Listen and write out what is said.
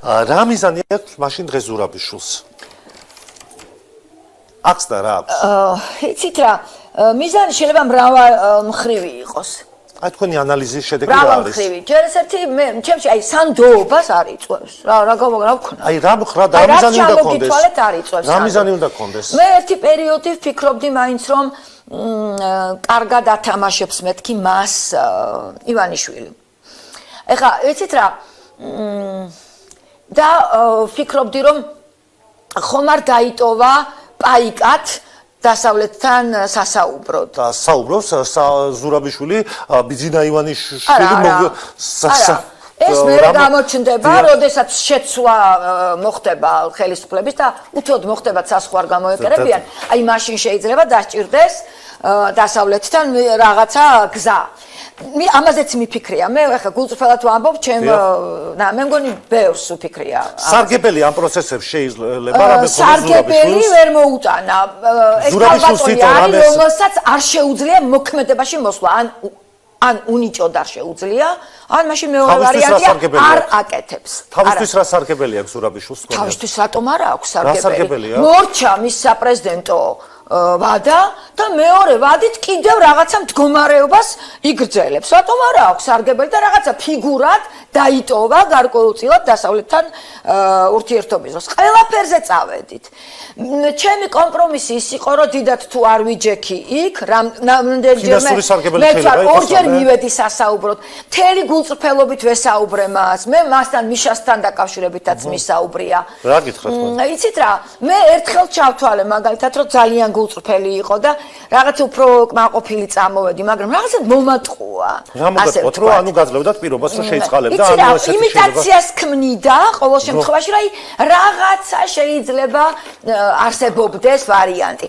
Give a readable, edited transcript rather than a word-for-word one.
რა მიზანი აქვს მაშინ დღეს ზურაბიშვილს? აქვს და რა აქვს? იცით რა, მიზანი შეიძლება მრავალმხრივი იყოს. აი თქვენი ანალიზის შედეგი რა არის? მრავალმხრივი. ჯერ ერთი მე ჩემში აი სანდოობას არ იწვევს. რა ვქნა? აი რა მიზანი უნდა გქონდეს? რა მიზანი უნდა გქონდეს? მე ერთი პერიოდი ვფიქრობდი მაინც რომ კარგად ათამაშებს მეთქი მას ივანიშვილი. ეხლა იცით რა და ვფიქრობდი რომ ხომ არ დაიტოვა პაიკად დასავლეთთან სასაუბროდ. და საუბრობს ზურაბიშვილი ბიძინა ივანიშვილი ეს მე გამოჩნდება, როდესაც შეცვლა მოხდება ხელისუფლების და უთოდ მოხდება საზღვარ გამოეკერებიან, აი მაშინ შეიძლება დასჭირდეს დასავლეთთან რაღაცა გზა. ამაზეც მიფიქრია. მე ახლა გულწრფელად ვამბობ, მე მგონი ბევრს ვფიქრია. სარგებელი ამ პროცესებში შეიძლება რამე ხომ სარგებელი ვერ მოუტანა. ეს ალბათი არის, რომელსაც არ შეუძლია მოქმედებაში მოსვლა. ან უნიჭოდ არ შეუძლია, ან მაშინ მეორე ვარიანტია არ აკეთებს. თავისთვის რა სარგებელი აქვს ზურაბიშვილს? თავისთვის რატომ არ აქვს სარგებელი? მორჩა მის საპრეზიდენტო ვადა და მეორე ვადით კიდევ რაღაცა მდგომარეობას იგრძელებს. რატომ არ აქვს სარგებელი და რაღაცა ფიგურად დაიტოვა გარკვეულწილად დასავლეთთან ურთიერთობის დროს. ყველაფერზე წავედით. ჩემი კომპრომისი ის იყო, რომ დიდად თუ არ ვიჯექი იქ, ორჯერ მივედი სასაუბროდ. მთელი გულწრფელობით ვესაუბრე მას. მე მასთან მიშასთან დაკავშირებითაც მისაუბრია. რა გითხრათ? იცით რა, მე ერთხელ ჩავთვალე მაგალითად, რომ ძალიან გულწრფელი იყო და რაღაც უფრო კმაყოფილი წამოვედი, მაგრამ რაღაცა მომატყუა. რა მოგეთქვათ, რომ ანუ გაძლევდათ პირობას, რომ შეიწყალებდა ანუ ესეთი იმიტაციას ქმნიდა ყოველ შემთხვევაში, რომ რაღაცა შეიძლება არსებობდეს ვარიანტი.